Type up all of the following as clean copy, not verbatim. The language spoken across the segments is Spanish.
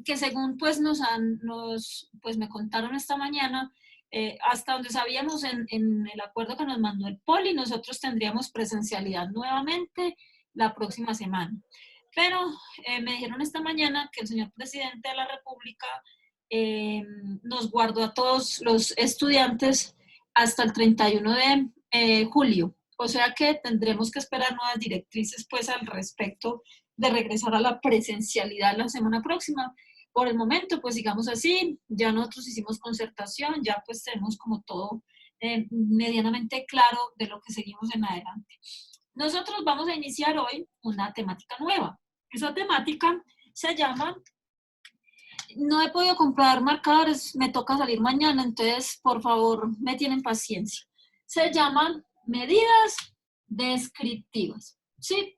que según pues pues me contaron esta mañana, hasta donde sabíamos en el acuerdo que nos mandó el Poli, nosotros tendríamos presencialidad nuevamente la próxima semana. Pero me dijeron esta mañana que el señor presidente de la República nos guardó a todos los estudiantes hasta el 31 de julio. O sea que tendremos que esperar nuevas directrices pues al respecto de regresar a la presencialidad la semana próxima. Por el momento, pues sigamos así, ya nosotros hicimos concertación, ya pues tenemos como todo medianamente claro de lo que seguimos en adelante. Nosotros vamos a iniciar hoy una temática nueva. Esa temática se llama, no he podido comprar marcadores, me toca salir mañana, entonces por favor me tienen paciencia. Se llaman medidas descriptivas, ¿sí?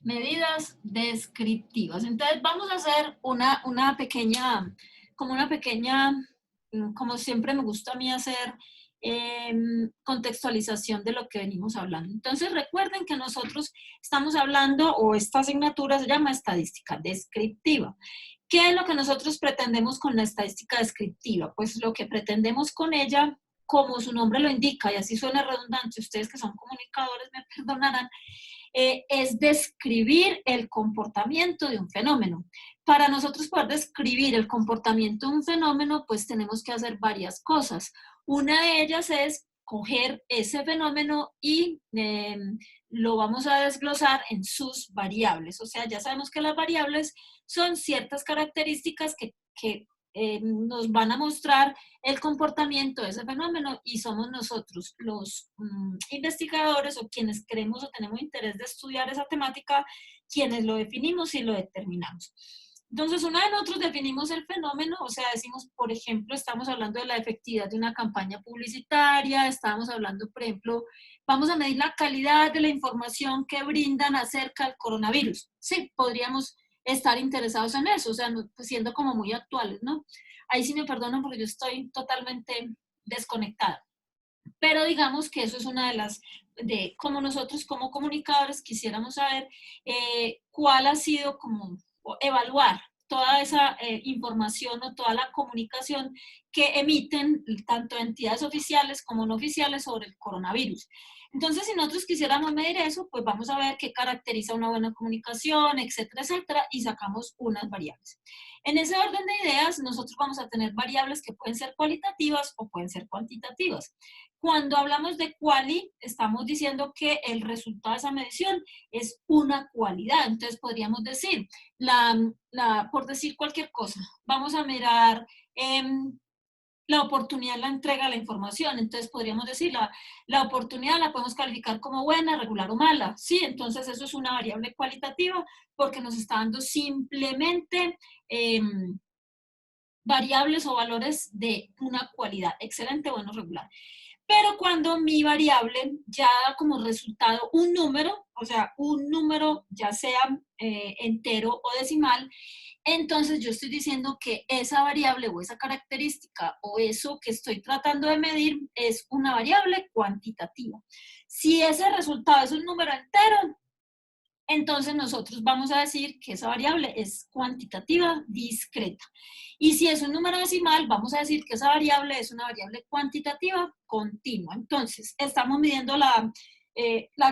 Medidas descriptivas. Entonces vamos a hacer una pequeña, como siempre me gusta a mí hacer, contextualización de lo que venimos hablando. Entonces recuerden que nosotros estamos hablando, o esta asignatura se llama estadística descriptiva. ¿Qué es lo que nosotros pretendemos con la estadística descriptiva? Pues lo que pretendemos con ella, como su nombre lo indica, y así suena redundante, ustedes que son comunicadores me perdonarán, es describir el comportamiento de un fenómeno. Para nosotros poder describir el comportamiento de un fenómeno, pues tenemos que hacer varias cosas. Una de ellas es coger ese fenómeno y lo vamos a desglosar en sus variables. O sea, ya sabemos que las variables son ciertas características que nos van a mostrar el comportamiento de ese fenómeno y somos nosotros los investigadores o quienes queremos o tenemos interés de estudiar esa temática, quienes lo definimos y lo determinamos. Entonces, una vez nosotros definimos el fenómeno, o sea, decimos, por ejemplo, estamos hablando de la efectividad de una campaña publicitaria, estamos hablando, por ejemplo, vamos a medir la calidad de la información que brindan acerca del coronavirus. Sí, podríamos estar interesados en eso, o sea, pues siendo como muy actuales, ¿no? Ahí sí me perdonan porque yo estoy totalmente desconectada. Pero digamos que eso es una de las, de como nosotros como comunicadores quisiéramos saber cuál ha sido como, evaluar toda esa información o toda la comunicación que emiten tanto entidades oficiales como no oficiales sobre el coronavirus. Entonces, si nosotros quisiéramos medir eso, pues vamos a ver qué caracteriza una buena comunicación, etcétera, etcétera, y sacamos unas variables. En ese orden de ideas, nosotros vamos a tener variables que pueden ser cualitativas o pueden ser cuantitativas. Cuando hablamos de quali, estamos diciendo que el resultado de esa medición es una cualidad. Entonces, podríamos decir, por decir cualquier cosa, vamos a mirar la oportunidad en la entrega de la información. Entonces, podríamos decir, la oportunidad la podemos calificar como buena, regular o mala. Sí, entonces eso es una variable cualitativa porque nos está dando simplemente variables o valores de una cualidad, excelente, bueno, regular. Pero cuando mi variable ya da como resultado un número, o sea, un número ya sea entero o decimal, entonces yo estoy diciendo que esa variable o esa característica o eso que estoy tratando de medir es una variable cuantitativa. Si ese resultado es un número entero, entonces nosotros vamos a decir que esa variable es cuantitativa discreta. Y si es un número decimal, vamos a decir que esa variable es una variable cuantitativa continua. Entonces, estamos midiendo la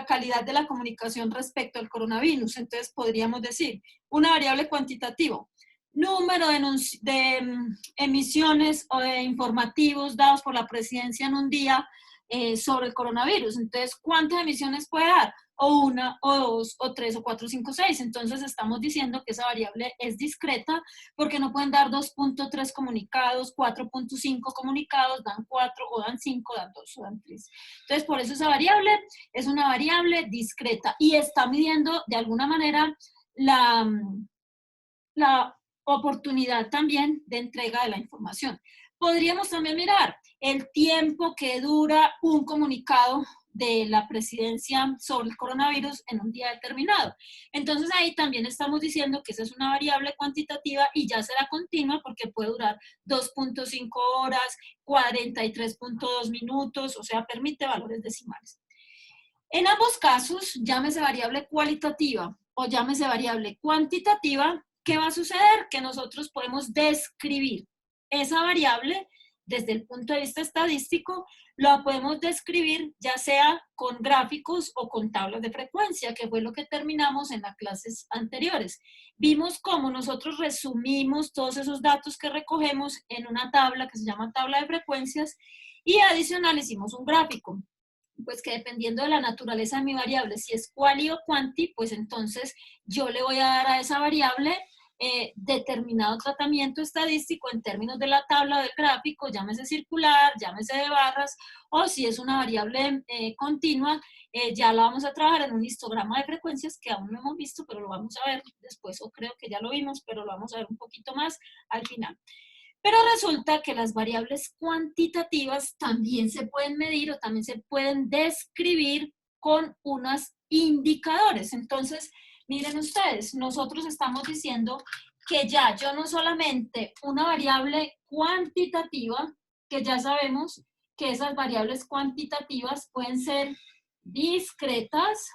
calidad de la comunicación respecto al coronavirus. Entonces, podríamos decir una variable cuantitativa, número de emisiones o de informativos dados por la presidencia en un día sobre el coronavirus. Entonces, ¿cuántas emisiones puede dar? O una, o dos, o tres, o cuatro, cinco, seis. Entonces estamos diciendo que esa variable es discreta porque no pueden dar 2.3 comunicados, 4.5 comunicados, dan 4, o dan 5, dan 2, o dan 3. Entonces, por eso esa variable es una variable discreta y está midiendo de alguna manera la oportunidad también de entrega de la información. Podríamos también mirar el tiempo que dura un comunicado de la presidencia sobre el coronavirus en un día determinado. Entonces ahí también estamos diciendo que esa es una variable cuantitativa y ya será continua porque puede durar 2.5 horas, 43.2 minutos, o sea, permite valores decimales. En ambos casos, llámese variable cualitativa o llámese variable cuantitativa, ¿qué va a suceder? Que nosotros podemos describir esa variable desde el punto de vista estadístico, la podemos describir ya sea con gráficos o con tablas de frecuencia, que fue lo que terminamos en las clases anteriores. Vimos cómo nosotros resumimos todos esos datos que recogemos en una tabla que se llama tabla de frecuencias y adicional hicimos un gráfico. Pues que dependiendo de la naturaleza de mi variable, si es quali o quanti, pues entonces yo le voy a dar a esa variable determinado tratamiento estadístico en términos de la tabla del gráfico, llámese circular, llámese de barras, o si es una variable continua, ya la vamos a trabajar en un histograma de frecuencias que aún no hemos visto, pero lo vamos a ver después, o creo que ya lo vimos, pero lo vamos a ver un poquito más al final. Pero resulta que las variables cuantitativas también se pueden medir o también se pueden describir con unos indicadores. Entonces, miren ustedes, nosotros estamos diciendo que ya yo no solamente una variable cuantitativa, que ya sabemos que esas variables cuantitativas pueden ser discretas,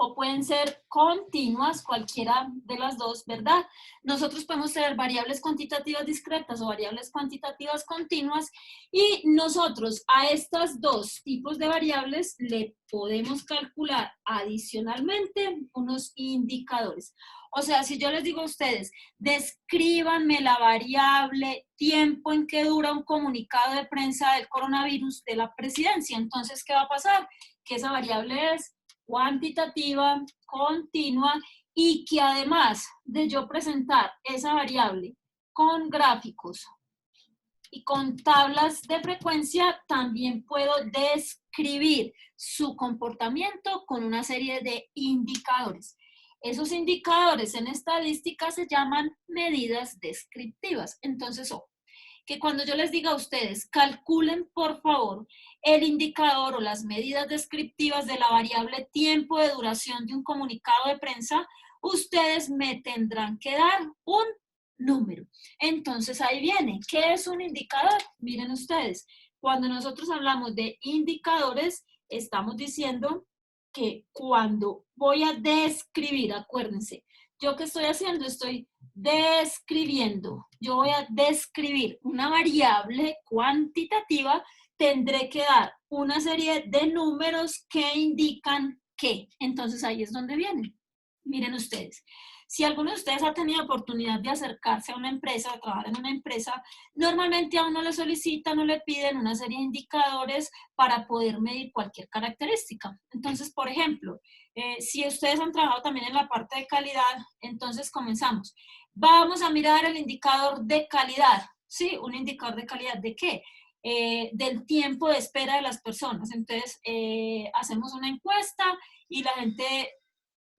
o pueden ser continuas, cualquiera de las dos, ¿verdad? Nosotros podemos tener variables cuantitativas discretas o variables cuantitativas continuas y nosotros a estos dos tipos de variables le podemos calcular adicionalmente unos indicadores. O sea, si yo les digo a ustedes, descríbanme la variable tiempo en que dura un comunicado de prensa del coronavirus de la presidencia, entonces, ¿qué va a pasar? Que esa variable es cuantitativa, continua, y que además de yo presentar esa variable con gráficos y con tablas de frecuencia, también puedo describir su comportamiento con una serie de indicadores. Esos indicadores en estadística se llaman medidas descriptivas. Entonces, que cuando yo les diga a ustedes, calculen por favor el indicador o las medidas descriptivas de la variable tiempo de duración de un comunicado de prensa, ustedes me tendrán que dar un número. Entonces ahí viene, ¿qué es un indicador? Miren ustedes, cuando nosotros hablamos de indicadores, estamos diciendo que cuando voy a describir, acuérdense, ¿yo qué estoy haciendo? Estoy describiendo. Yo voy a describir una variable cuantitativa, tendré que dar una serie de números que indican qué. Entonces ahí es donde vienen. Miren ustedes. Si alguno de ustedes ha tenido oportunidad de acercarse a una empresa, a trabajar en una empresa, normalmente a uno le solicitan o le piden una serie de indicadores para poder medir cualquier característica. Entonces, por ejemplo, si ustedes han trabajado también en la parte de calidad, entonces comenzamos. Vamos a mirar el indicador de calidad, ¿sí? Un indicador de calidad ¿de qué? Del tiempo de espera de las personas. Entonces, hacemos una encuesta y la gente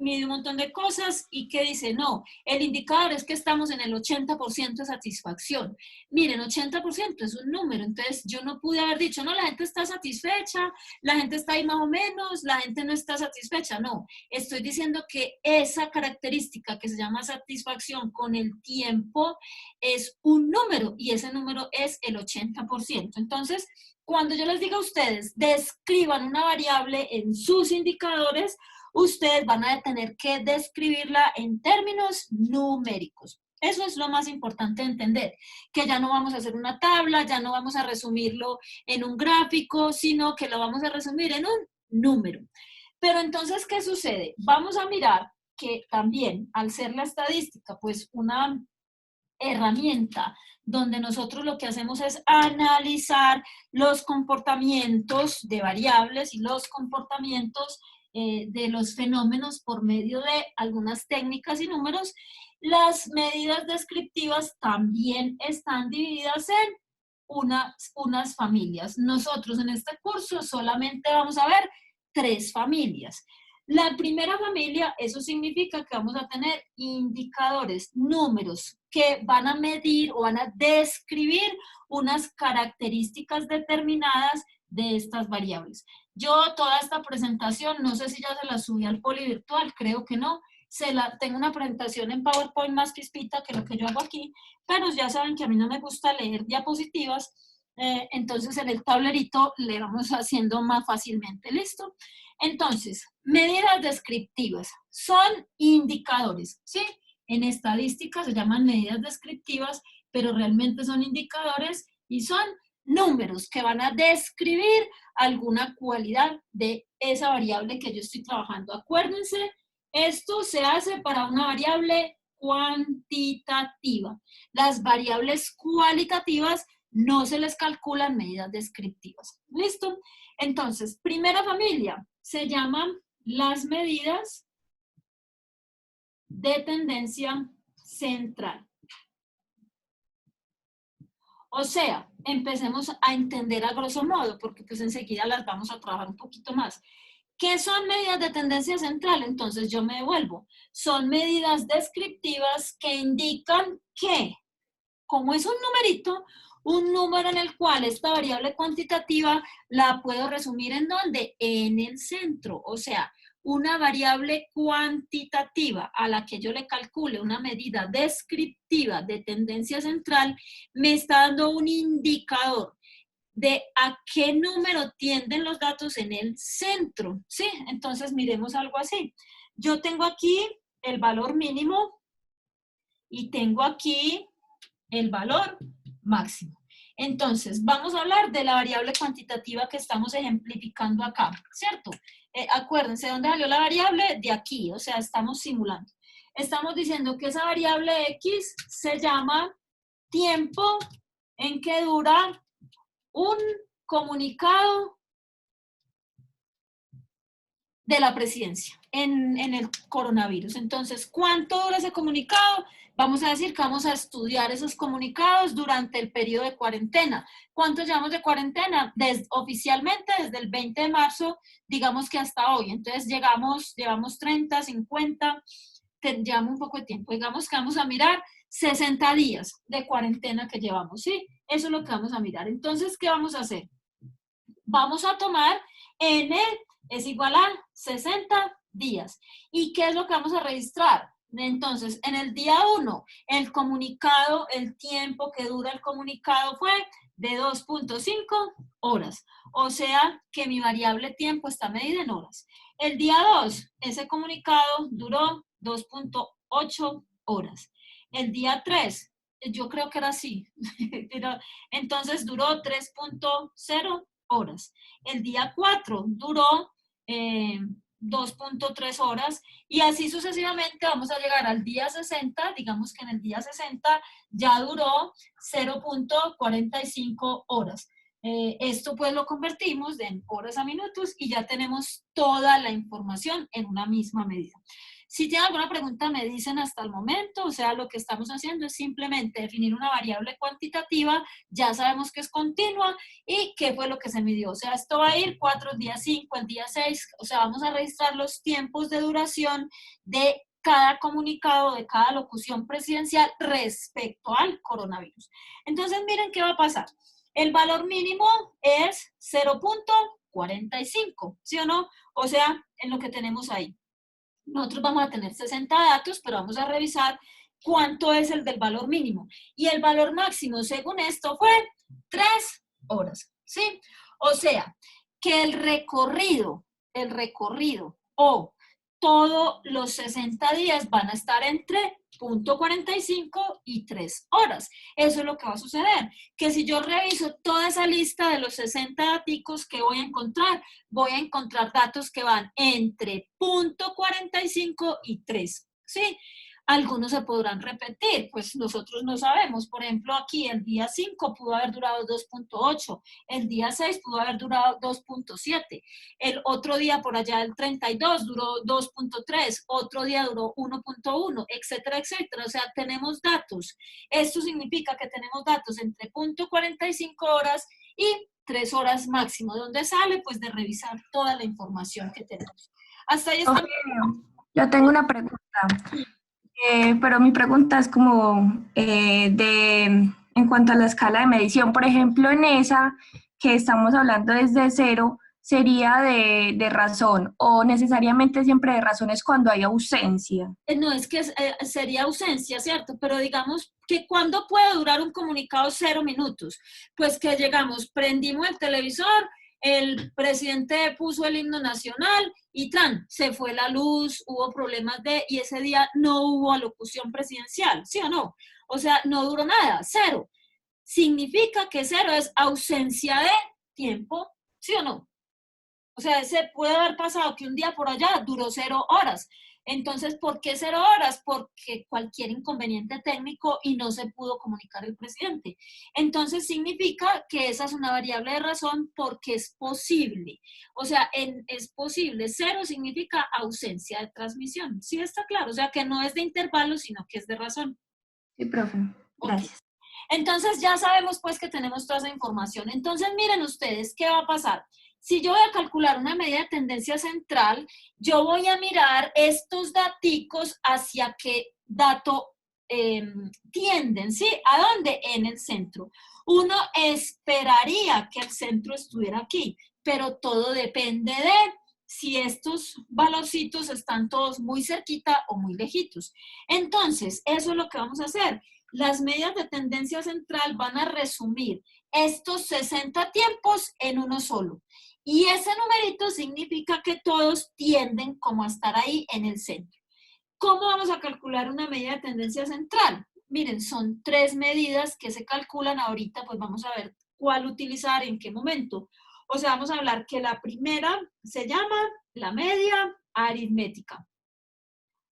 mide un montón de cosas y que dice, no, el indicador es que estamos en el 80% de satisfacción. Miren, 80% es un número, entonces yo no pude haber dicho, no, la gente está satisfecha, la gente está ahí más o menos, la gente no está satisfecha, no. Estoy diciendo que esa característica que se llama satisfacción con el tiempo es un número y ese número es el 80%. Entonces, cuando yo les diga a ustedes, describan una variable en sus indicadores, ustedes van a tener que describirla en términos numéricos. Eso es lo más importante de entender, que ya no vamos a hacer una tabla, ya no vamos a resumirlo en un gráfico, sino que lo vamos a resumir en un número. Pero entonces, ¿qué sucede? Vamos a mirar que también, al ser la estadística, pues una herramienta donde nosotros lo que hacemos es analizar los comportamientos de variables y los comportamientos de los fenómenos por medio de algunas técnicas y números, las medidas descriptivas también están divididas en unas familias. Nosotros en este curso solamente vamos a ver 3 familias. La primera familia, eso significa que vamos a tener indicadores, números que van a medir o van a describir unas características determinadas de estas variables. Yo toda esta presentación, no sé si ya se la subí al polivirtual, creo que no, tengo una presentación en PowerPoint más crispita que lo que yo hago aquí, pero ya saben que a mí no me gusta leer diapositivas, entonces en el tablerito le vamos haciendo más fácilmente, ¿listo? Entonces, medidas descriptivas son indicadores, ¿sí? En estadística se llaman medidas descriptivas, pero realmente son indicadores y son números que van a describir alguna cualidad de esa variable que yo estoy trabajando. Acuérdense, esto se hace para una variable cuantitativa. Las variables cualitativas no se les calculan medidas descriptivas. ¿Listo? Entonces, primera familia se llaman las medidas de tendencia central. O sea, empecemos a entender a grosso modo, porque pues enseguida las vamos a trabajar un poquito más. ¿Qué son medidas de tendencia central? Entonces yo me devuelvo. Son medidas descriptivas que indican que, como es un numerito, un número en el cual esta variable cuantitativa la puedo resumir ¿en dónde? En el centro. O sea, una variable cuantitativa a la que yo le calcule una medida descriptiva de tendencia central me está dando un indicador de a qué número tienden los datos en el centro, ¿sí? Entonces miremos algo así. Yo tengo aquí el valor mínimo y tengo aquí el valor máximo. Entonces, vamos a hablar de la variable cuantitativa que estamos ejemplificando acá, ¿cierto? Acuérdense, ¿de dónde salió la variable? De aquí, o sea, estamos simulando. Estamos diciendo que esa variable X se llama tiempo en que dura un comunicado de la presidencia en el coronavirus. Entonces, ¿cuánto dura ese comunicado? Vamos a decir que vamos a estudiar esos comunicados durante el periodo de cuarentena. ¿Cuánto llevamos de cuarentena? Oficialmente desde el 20 de marzo, digamos que hasta hoy. Entonces, llevamos 30, 50, llevamos un poco de tiempo. Digamos que vamos a mirar 60 días de cuarentena que llevamos, ¿sí? Eso es lo que vamos a mirar. Entonces, ¿qué vamos a hacer? Vamos a tomar N es igual a 60 días. ¿Y qué es lo que vamos a registrar? Entonces, en el día 1, el comunicado, el tiempo que dura el comunicado fue de 2.5 horas. O sea, que mi variable tiempo está medida en horas. El día 2, ese comunicado duró 2.8 horas. El día 3, yo creo que era así, pero entonces duró 3.0 horas. El día 4 duró 2.3 horas y así sucesivamente vamos a llegar al día 60, digamos que en el día 60 ya duró 0.45 horas. Esto pues lo convertimos de horas a minutos y ya tenemos toda la información en una misma medida. Si tienen alguna pregunta me dicen hasta el momento, o sea, lo que estamos haciendo es simplemente definir una variable cuantitativa, ya sabemos que es continua y qué fue lo que se midió. O sea, esto va a ir 4, el día 5, el día 6, o sea, vamos a registrar los tiempos de duración de cada comunicado, de cada locución presidencial respecto al coronavirus. Entonces, miren qué va a pasar. El valor mínimo es 0.45, ¿sí o no? O sea, en lo que tenemos ahí. Nosotros vamos a tener 60 datos, pero vamos a revisar cuánto es el del valor mínimo. Y el valor máximo, según esto, fue 3 horas, ¿sí? O sea, que el recorrido o todos los 60 días van a estar entre 0.45 y 3 horas. Eso es lo que va a suceder. Que si yo reviso toda esa lista de los 60 datos que voy a encontrar datos que van entre 0.45 y 3. ¿Sí? Algunos se podrán repetir, pues nosotros no sabemos. Por ejemplo, aquí el día 5 pudo haber durado 2.8, el día 6 pudo haber durado 2.7, el otro día por allá el 32 duró 2.3, otro día duró 1.1, etcétera, etcétera. O sea, tenemos datos. Esto significa que tenemos datos entre 0.45 horas y 3 horas máximo. ¿De dónde sale? Pues de revisar toda la información que tenemos. Hasta ahí está. Okay. Yo tengo una pregunta. Pero mi pregunta es como en cuanto a la escala de medición, por ejemplo, en esa que estamos hablando desde cero, ¿sería de razón o necesariamente siempre de razón es cuando hay ausencia? No, es que sería ausencia, ¿cierto? Pero digamos que ¿cuándo puede durar un comunicado 0 minutos? Pues que llegamos, prendimos el televisor el presidente puso el himno nacional y se fue la luz, hubo problemas y ese día no hubo alocución presidencial, ¿sí o no? O sea, no duró nada, cero. Significa que cero es ausencia de tiempo, ¿sí o no? O sea, se puede haber pasado que un día por allá duró 0 horas. Entonces, ¿por qué 0 horas? Porque cualquier inconveniente técnico y no se pudo comunicar el presidente. Entonces, significa que esa es una variable de razón porque es posible. O sea, es posible. 0 significa ausencia de transmisión. ¿Sí está claro? O sea, que no es de intervalo, sino que es de razón. Sí, profe. Gracias. Okay. Entonces, ya sabemos pues que tenemos toda esa información. Entonces, miren ustedes, ¿qué va a pasar? Si yo voy a calcular una medida de tendencia central, yo voy a mirar estos daticos hacia qué dato tienden, ¿sí? ¿A dónde? En el centro. Uno esperaría que el centro estuviera aquí, pero todo depende de si estos valorcitos están todos muy cerquita o muy lejitos. Entonces, eso es lo que vamos a hacer. Las medidas de tendencia central van a resumir estos 60 tiempos en uno solo. Y ese numerito significa que todos tienden como a estar ahí en el centro. ¿Cómo vamos a calcular una medida de tendencia central? Miren, son 3 medidas que se calculan ahorita, pues vamos a ver cuál utilizar, en qué momento. O sea, vamos a hablar que la primera se llama la media aritmética.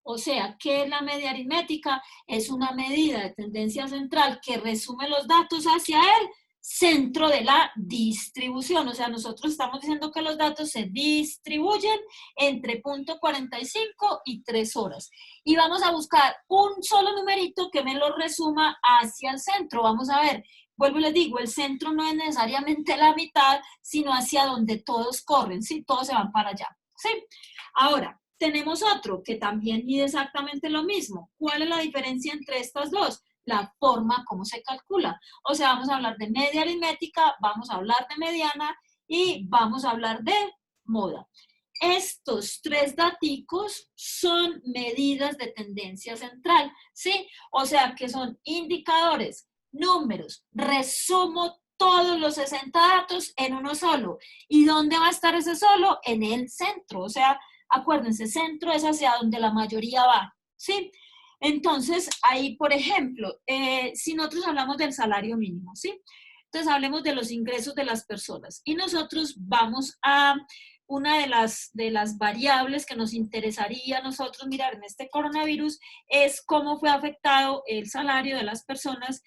O sea, ¿qué es la media aritmética? Es una medida de tendencia central que resume los datos hacia el centro de la distribución. O sea, nosotros estamos diciendo que los datos se distribuyen entre 0.45 y 3 horas. Y vamos a buscar un solo numerito que me lo resuma hacia el centro. Vamos a ver, vuelvo y les digo, el centro no es necesariamente la mitad, sino hacia donde todos corren, ¿sí? Todos se van para allá, ¿sí? Ahora, tenemos otro que también mide exactamente lo mismo. ¿Cuál es la diferencia entre estas dos? La forma como se calcula. O sea, vamos a hablar de media aritmética, vamos a hablar de mediana y vamos a hablar de moda. Estos 3 daticos son medidas de tendencia central, ¿sí? O sea, que son indicadores, números, resumo todos los 60 datos en uno solo. ¿Y dónde va a estar ese solo? En el centro, o sea, acuérdense, centro es hacia donde la mayoría va, ¿sí? Entonces, ahí, por ejemplo, si nosotros hablamos del salario mínimo, ¿sí? Entonces, hablemos de los ingresos de las personas. Y nosotros vamos a una de las variables que nos interesaría a nosotros mirar en este coronavirus es cómo fue afectado el salario de las personas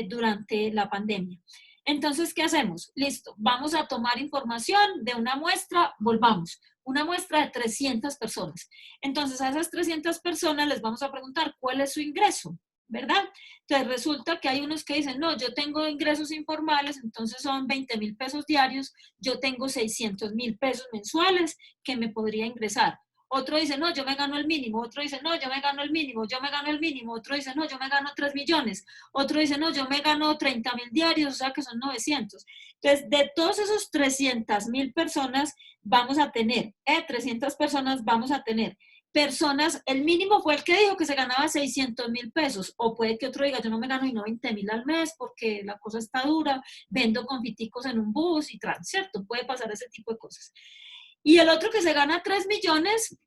durante la pandemia. Entonces, ¿qué hacemos? Listo, vamos a tomar información de una muestra, volvamos, una muestra de 300 personas. Entonces, a esas 300 personas les vamos a preguntar cuál es su ingreso, ¿verdad? Entonces, resulta que hay unos que dicen, no, yo tengo ingresos informales, entonces son 20,000 pesos diarios, yo tengo 600,000 pesos mensuales que me podría ingresar. Otro dice, no, yo me gano el mínimo. Otro dice, no, yo me gano el mínimo, yo me gano el mínimo. Otro dice, no, yo me gano 3 millones. Otro dice, no, yo me gano 30,000 diarios, o sea que son 900. Entonces, de todos esos 300,000 personas vamos a tener, 300 personas vamos a tener personas, el mínimo fue el que dijo que se ganaba 600,000 pesos, o puede que otro diga, yo no me gano y no 20,000 al mes porque la cosa está dura, vendo confiticos en un bus y trans, ¿cierto? Puede pasar ese tipo de cosas. Y el otro que se gana 3 millones,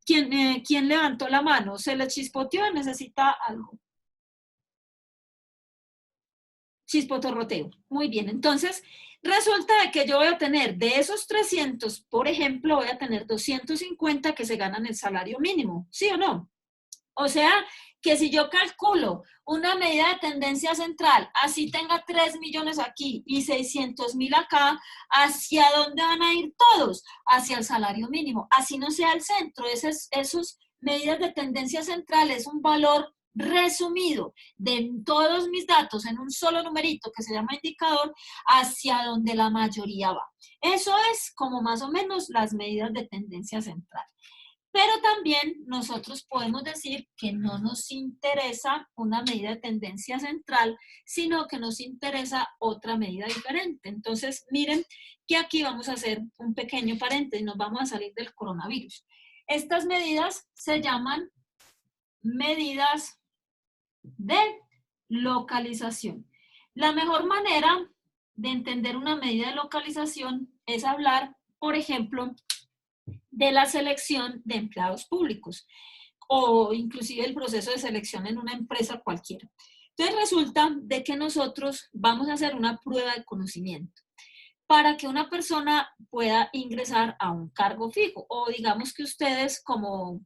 ¿quién levantó la mano? ¿Se le chispoteó? ¿Necesita algo? Chispotorroteo. Muy bien, entonces resulta de que yo voy a tener de esos 300, por ejemplo, voy a tener 250 que se ganan el salario mínimo, ¿sí o no? O sea, que si yo calculo una medida de tendencia central, así tenga 3 millones aquí y 600,000 acá, ¿hacia dónde van a ir todos? Hacia el salario mínimo. Así no sea el centro, esos medidas de tendencia central es un valor resumido de todos mis datos en un solo numerito que se llama indicador hacia donde la mayoría va. Eso es como más o menos las medidas de tendencia central. Pero también nosotros podemos decir que no nos interesa una medida de tendencia central, sino que nos interesa otra medida diferente. Entonces, miren que aquí vamos a hacer un pequeño paréntesis, nos vamos a salir del coronavirus. Estas medidas se llaman medidas de localización. La mejor manera de entender una medida de localización es hablar, por ejemplo, de la selección de empleados públicos o inclusive el proceso de selección en una empresa cualquiera. Entonces resulta de que nosotros vamos a hacer una prueba de conocimiento para que una persona pueda ingresar a un cargo fijo. O digamos que ustedes como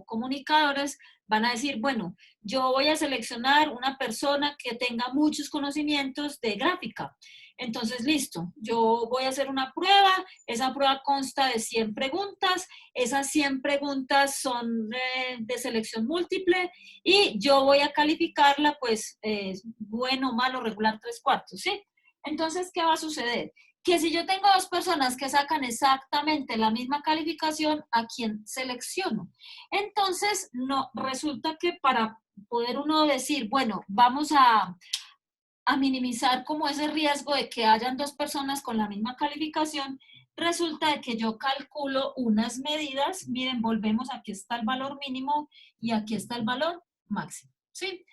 comunicadores van a decir, bueno, yo voy a seleccionar una persona que tenga muchos conocimientos de gráfica. Entonces, listo, yo voy a hacer una prueba, esa prueba consta de 100 preguntas, esas 100 preguntas son de selección múltiple y yo voy a calificarla, pues, bueno, malo, regular, 3/4, ¿sí? Entonces, ¿qué va a suceder? Que si yo tengo dos personas que sacan exactamente la misma calificación, ¿a quién selecciono? Entonces, no, resulta que para poder uno decir, bueno, vamos a minimizar como ese riesgo de que hayan dos personas con la misma calificación, resulta de que yo calculo unas medidas, miren, volvemos, aquí está el valor mínimo y aquí está el valor máximo, ¿sí?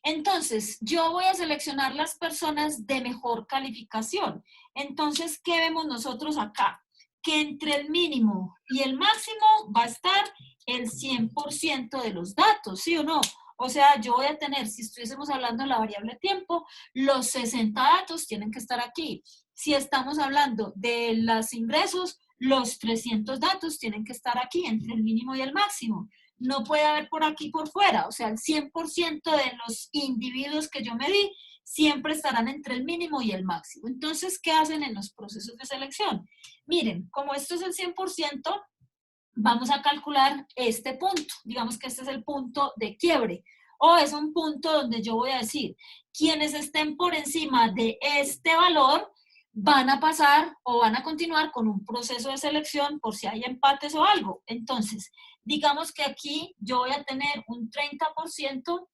Entonces, yo voy a seleccionar las personas de mejor calificación. Entonces, ¿qué vemos nosotros acá? Que entre el mínimo y el máximo va a estar el 100% de los datos, ¿sí o no? O sea, yo voy a tener, si estuviésemos hablando de la variable tiempo, los 60 datos tienen que estar aquí. Si estamos hablando de los ingresos, los 300 datos tienen que estar aquí, entre el mínimo y el máximo. No puede haber por aquí por fuera, o sea, el 100% de los individuos que yo medí siempre estarán entre el mínimo y el máximo. Entonces, ¿qué hacen en los procesos de selección? Miren, como esto es el 100%, vamos a calcular este punto. Digamos que este es el punto de quiebre. O es un punto donde yo voy a decir, quienes estén por encima de este valor van a pasar o van a continuar con un proceso de selección por si hay empates o algo. Entonces, digamos que aquí yo voy a tener un 30%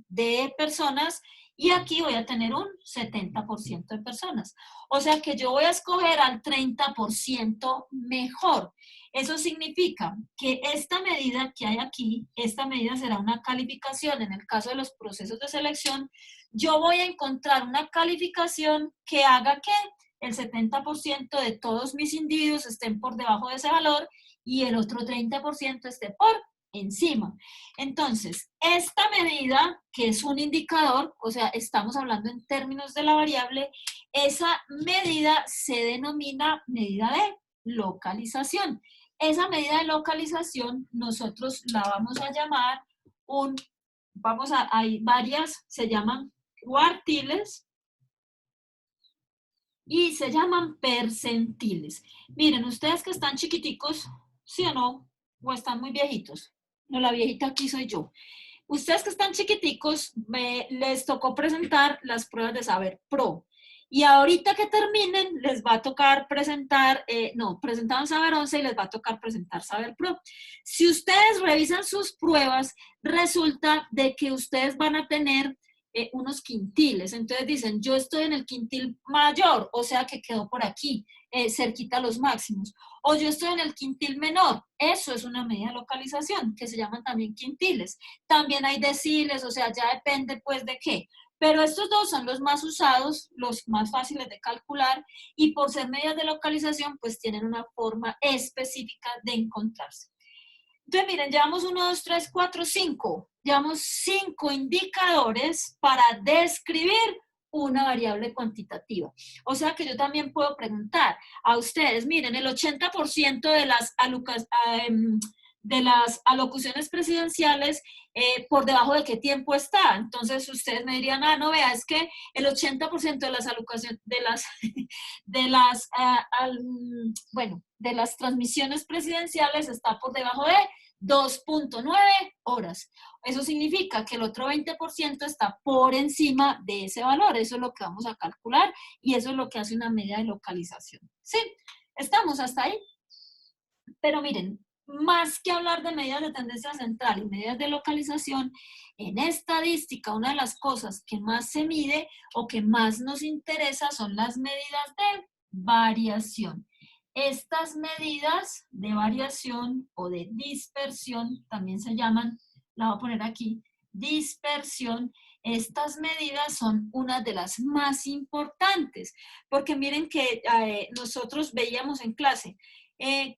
de personas y aquí voy a tener un 70% de personas. O sea que yo voy a escoger al 30% mejor. Eso significa que esta medida que hay aquí, esta medida será una calificación. En el caso de los procesos de selección, yo voy a encontrar una calificación que haga que el 70% de todos mis individuos estén por debajo de ese valor y el otro 30% esté por encima. Entonces, esta medida, que es un indicador, o sea, estamos hablando en términos de la variable, esa medida se denomina medida de localización. Esa medida de localización nosotros la vamos a llamar hay varias, se llaman cuartiles y se llaman percentiles. Miren, ustedes que están chiquiticos, ¿sí o no? ¿O están muy viejitos? No, la viejita aquí soy yo. Ustedes que están chiquiticos, les tocó presentar las pruebas de Saber Pro. Y ahorita que terminen, les va a tocar presentar, presentaron Saber 11 y les va a tocar presentar Saber Pro. Si ustedes revisan sus pruebas, resulta de que ustedes van a tener unos quintiles. Entonces dicen, yo estoy en el quintil mayor, o sea que quedó por aquí, cerquita a los máximos. O yo estoy en el quintil menor. Eso es una medida de localización, que se llaman también quintiles. También hay deciles, o sea, ya depende pues de qué. Pero estos dos son los más usados, los más fáciles de calcular, y por ser medidas de localización, pues tienen una forma específica de encontrarse. Entonces, miren, llevamos 1, 2, 3, 4, 5. Llevamos 5 indicadores para describir una variable cuantitativa. O sea que yo también puedo preguntar a ustedes, miren, el 80% de las alocuciones presidenciales, por debajo de qué tiempo está. Entonces ustedes me dirían, no, vea, es que el 80% de las alocuciones, de las transmisiones presidenciales está por debajo de 2.9 horas. Eso significa que el otro 20% está por encima de ese valor. Eso es lo que vamos a calcular y eso es lo que hace una medida de localización. ¿Sí? ¿Estamos hasta ahí? Pero miren, más que hablar de medidas de tendencia central y medidas de localización, en estadística una de las cosas que más se mide o que más nos interesa son las medidas de variación. Estas medidas de variación o de dispersión también se llaman, la voy a poner aquí, dispersión, Estas medidas son una de las más importantes, porque miren que nosotros veíamos en clase,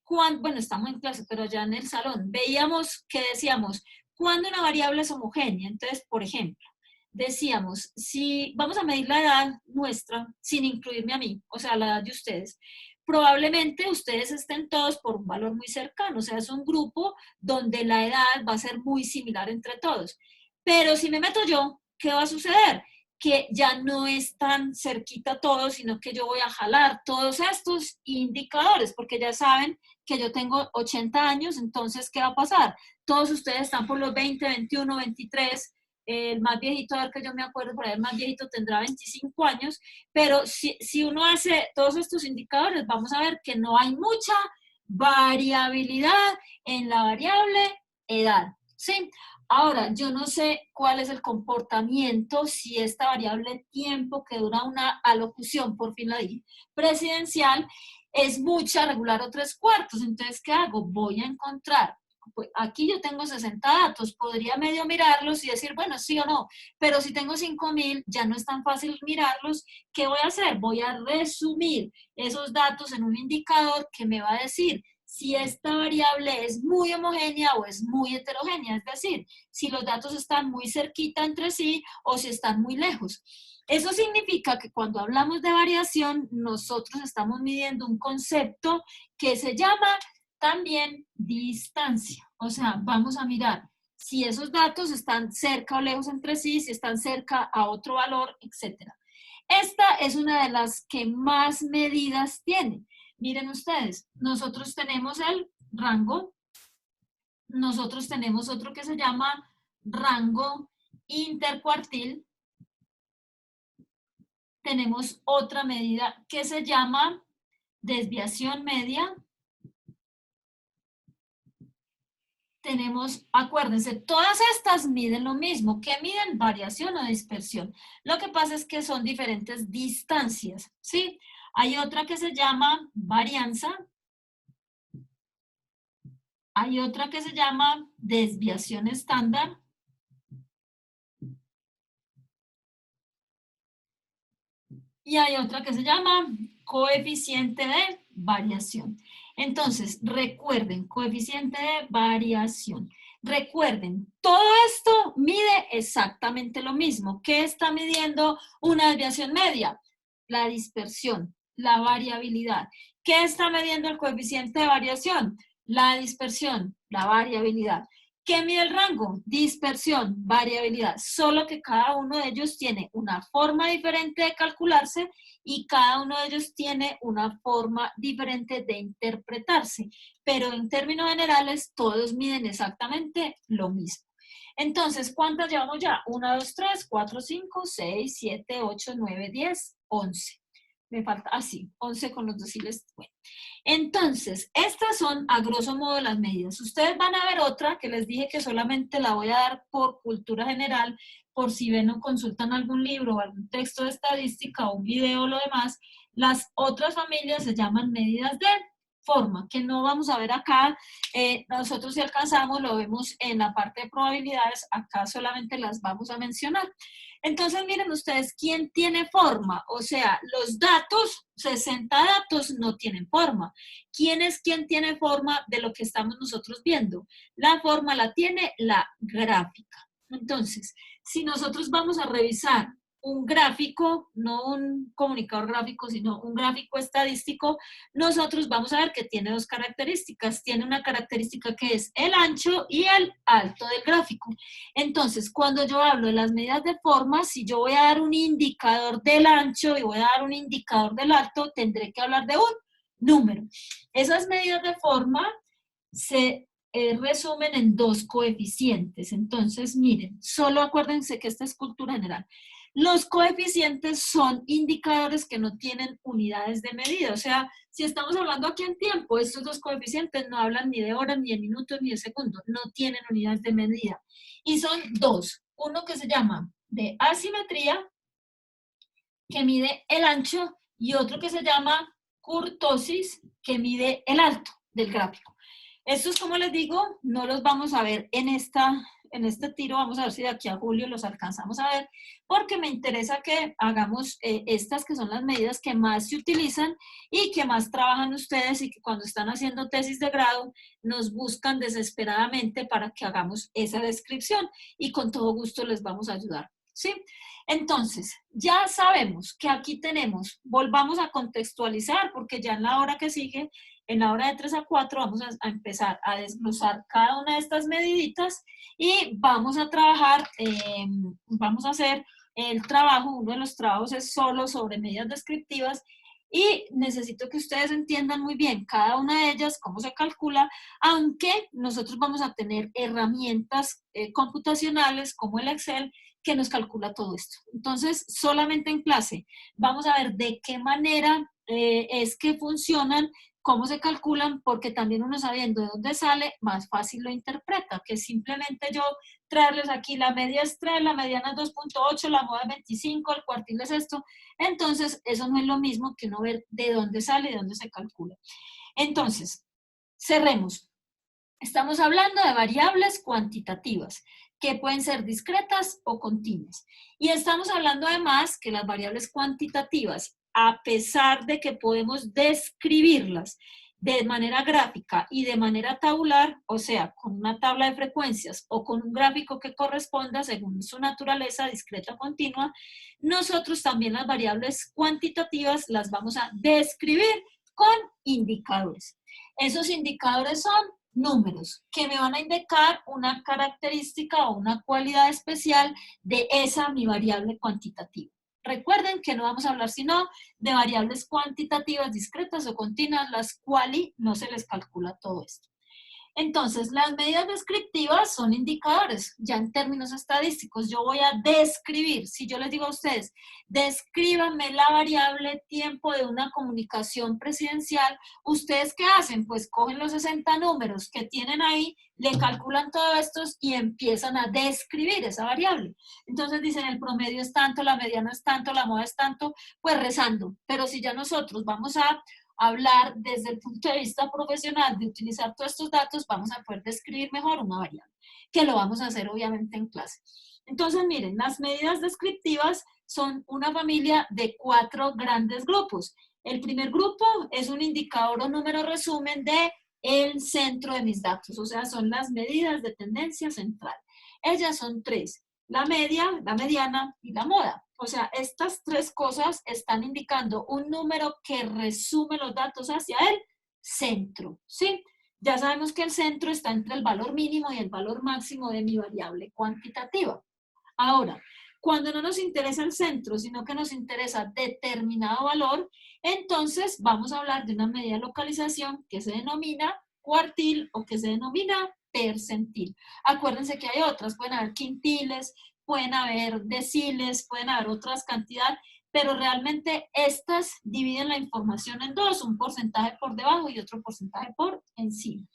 bueno, estamos en clase, pero ya en el salón, veíamos que decíamos, ¿cuándo una variable es homogénea? Entonces, por ejemplo, decíamos, si vamos a medir la edad nuestra, sin incluirme a mí, o sea, la edad de ustedes, probablemente ustedes estén todos por un valor muy cercano, o sea, es un grupo donde la edad va a ser muy similar entre todos. Pero si me meto yo, ¿qué va a suceder? Que ya no es tan cerquita todo, sino que yo voy a jalar todos estos indicadores, porque ya saben que yo tengo 80 años, entonces, ¿qué va a pasar? Todos ustedes están por los 20, 21, 23, el más viejito, a ver que yo me acuerdo, por ahí el más viejito tendrá 25 años, pero si uno hace todos estos indicadores, vamos a ver que no hay mucha variabilidad en la variable edad, ¿sí? Ahora, yo no sé cuál es el comportamiento, si esta variable tiempo que dura una alocución, por fin la dije, presidencial, es mucha, regular o 3/4. Entonces, ¿qué hago? Voy a encontrar, pues aquí yo tengo 60 datos, podría medio mirarlos y decir, bueno, sí o no, pero si tengo 5.000, ya no es tan fácil mirarlos. ¿Qué voy a hacer? Voy a resumir esos datos en un indicador que me va a decir si esta variable es muy homogénea o es muy heterogénea, es decir, si los datos están muy cerquita entre sí o si están muy lejos. Eso significa que cuando hablamos de variación, nosotros estamos midiendo un concepto que se llama también distancia. O sea, vamos a mirar si esos datos están cerca o lejos entre sí, si están cerca a otro valor, etc. Esta es una de las que más medidas tiene. Miren ustedes, nosotros tenemos el rango, nosotros tenemos otro que se llama rango intercuartil, tenemos otra medida que se llama desviación media, tenemos, acuérdense, todas estas miden lo mismo. ¿Qué miden? Variación o dispersión. Lo que pasa es que son diferentes distancias, ¿sí? Hay otra que se llama varianza. Hay otra que se llama desviación estándar. Y hay otra que se llama coeficiente de variación. Entonces, recuerden, coeficiente de variación. Recuerden, todo esto mide exactamente lo mismo. ¿Qué está midiendo una desviación media? La dispersión, la variabilidad. ¿Qué está midiendo el coeficiente de variación? La dispersión, la variabilidad. ¿Qué mide el rango? Dispersión, variabilidad. Solo que cada uno de ellos tiene una forma diferente de calcularse y cada uno de ellos tiene una forma diferente de interpretarse. Pero en términos generales, todos miden exactamente lo mismo. Entonces, ¿cuántas llevamos ya? 1, 2, 3, 4, 5, 6, 7, 8, 9, 10, 11. Me falta, así, 11 con los deciles. Bueno. Entonces, estas son a grosso modo las medidas. Ustedes van a ver otra que les dije que solamente la voy a dar por cultura general, por si ven o consultan algún libro o algún texto de estadística o un video o lo demás. Las otras familias se llaman medidas de forma, que no vamos a ver acá. Nosotros si alcanzamos lo vemos en la parte de probabilidades, acá solamente las vamos a mencionar. Entonces, miren ustedes, ¿quién tiene forma? O sea, los datos, 60 datos no tienen forma. ¿Quién es quien tiene forma de lo que estamos nosotros viendo? La forma la tiene la gráfica. Entonces, si nosotros vamos a revisar un gráfico, no un comunicador gráfico, sino un gráfico estadístico, nosotros vamos a ver que tiene dos características. Tiene una característica que es el ancho y el alto del gráfico. Entonces, cuando yo hablo de las medidas de forma, si yo voy a dar un indicador del ancho y voy a dar un indicador del alto, tendré que hablar de un número. Esas medidas de forma se resumen en dos coeficientes. Entonces, miren, solo acuérdense que esta es cultura general. Los coeficientes son indicadores que no tienen unidades de medida. O sea, si estamos hablando aquí en tiempo, estos dos coeficientes no hablan ni de horas, ni de minutos, ni de segundos. No tienen unidades de medida. Y son dos. Uno que se llama de asimetría, que mide el ancho, y otro que se llama kurtosis, que mide el alto del gráfico. Estos, como les digo, no los vamos a ver en esta en este tiro, vamos a ver si de aquí a julio los alcanzamos a ver, porque me interesa que hagamos estas que son las medidas que más se utilizan y que más trabajan ustedes y que cuando están haciendo tesis de grado nos buscan desesperadamente para que hagamos esa descripción y con todo gusto les vamos a ayudar, ¿sí? Entonces, ya sabemos que aquí tenemos, volvamos a contextualizar porque ya en la hora que sigue, en la hora de 3 a 4 vamos a empezar a desglosar cada una de estas mediditas y vamos a trabajar, vamos a hacer el trabajo, uno de los trabajos es solo sobre medidas descriptivas y necesito que ustedes entiendan muy bien cada una de ellas, cómo se calcula, aunque nosotros vamos a tener herramientas computacionales como el Excel que nos calcula todo esto. Entonces, solamente en clase vamos a ver de qué manera es que funcionan, cómo se calculan, porque también uno sabiendo de dónde sale, más fácil lo interpreta, que simplemente yo traerles aquí la media es 3, la mediana es 2.8, la moda es 25, el cuartil es esto. Entonces, eso no es lo mismo que uno ver de dónde sale y de dónde se calcula. Entonces, cerremos. Estamos hablando de variables cuantitativas, que pueden ser discretas o continuas. Y estamos hablando además que las variables cuantitativas, a pesar de que podemos describirlas de manera gráfica y de manera tabular, o sea, con una tabla de frecuencias o con un gráfico que corresponda según su naturaleza, discreta o continua, nosotros también las variables cuantitativas las vamos a describir con indicadores. Esos indicadores son números que me van a indicar una característica o una cualidad especial de esa mi variable cuantitativa. Recuerden que no vamos a hablar sino de variables cuantitativas discretas o continuas, las cuales no se les calcula todo esto. Entonces, las medidas descriptivas son indicadores, ya en términos estadísticos. Yo voy a describir, si yo les digo a ustedes, descríbanme la variable tiempo de una comunicación presidencial, ¿ustedes qué hacen? Pues cogen los 60 números que tienen ahí, le calculan todos estos y empiezan a describir esa variable. Entonces dicen, el promedio es tanto, la mediana es tanto, la moda es tanto, pues rezando. Pero si ya nosotros vamos a hablar desde el punto de vista profesional de utilizar todos estos datos, vamos a poder describir mejor una variable, que lo vamos a hacer obviamente en clase. Entonces, miren, las medidas descriptivas son una familia de 4 grandes grupos. El primer grupo es un indicador o número resumen de el centro de mis datos, o sea, son las medidas de tendencia central. Ellas son 3, la media, la mediana y la moda. O sea, estas 3 cosas están indicando un número que resume los datos hacia el centro, ¿sí? Ya sabemos que el centro está entre el valor mínimo y el valor máximo de mi variable cuantitativa. Ahora, cuando no nos interesa el centro, sino que nos interesa determinado valor, entonces vamos a hablar de una medida de localización que se denomina cuartil o que se denomina percentil. Acuérdense que hay otras, pueden haber quintiles, pueden haber deciles, pueden haber otras cantidades, pero realmente estas dividen la información en dos, un porcentaje por debajo y otro porcentaje por encima.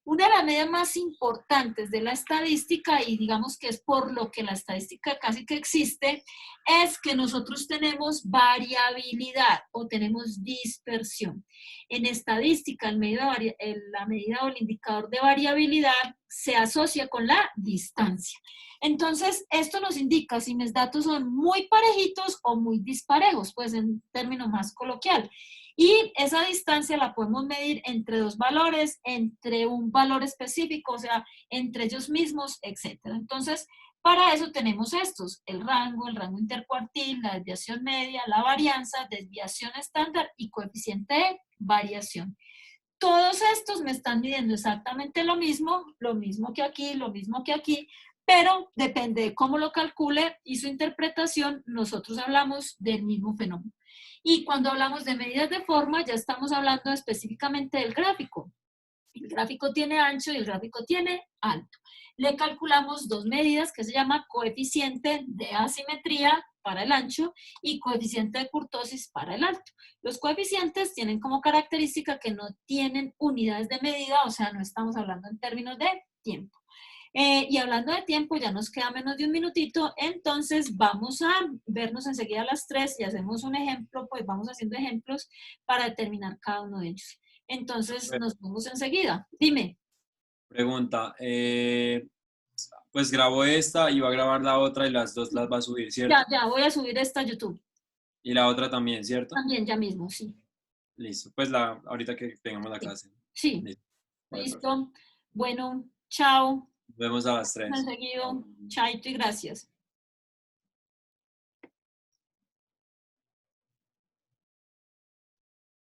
Una de las medidas más importantes de la estadística, y digamos que es por lo que la estadística casi que existe, es que nosotros tenemos variabilidad o tenemos dispersión. En estadística, la medida o el indicador de variabilidad se asocia con la distancia. Entonces, esto nos indica si mis datos son muy parejitos o muy disparejos, pues en términos más coloquial. Y esa distancia la podemos medir entre 2 valores, entre un valor específico, o sea, entre ellos mismos, etc. Entonces, para eso tenemos estos, el rango intercuartil, la desviación media, la varianza, desviación estándar y coeficiente de variación. Todos estos me están midiendo exactamente lo mismo que aquí, pero depende de cómo lo calcule y su interpretación, nosotros hablamos del mismo fenómeno. Y cuando hablamos de medidas de forma, ya estamos hablando específicamente del gráfico. El gráfico tiene ancho y el gráfico tiene alto. Le calculamos 2 medidas que se llama coeficiente de asimetría para el ancho y coeficiente de kurtosis para el alto. Los coeficientes tienen como característica que no tienen unidades de medida, o sea, no estamos hablando en términos de tiempo. Y hablando de tiempo, ya nos queda menos de un minutito, entonces vamos a vernos enseguida a las 3 y hacemos un ejemplo, pues vamos haciendo ejemplos para determinar cada uno de ellos. Entonces nos vemos enseguida. Dime. Pregunta, pues grabo esta y va a grabar la otra y las dos las va a subir, ¿cierto? Ya, voy a subir esta a YouTube. Y la otra también, ¿cierto? También, ya mismo, sí. Listo, pues ahorita que tengamos la clase. Sí, Listo. Vale, listo. Bueno, chao. nos vemos a las 3. Seguido. Chaito y gracias.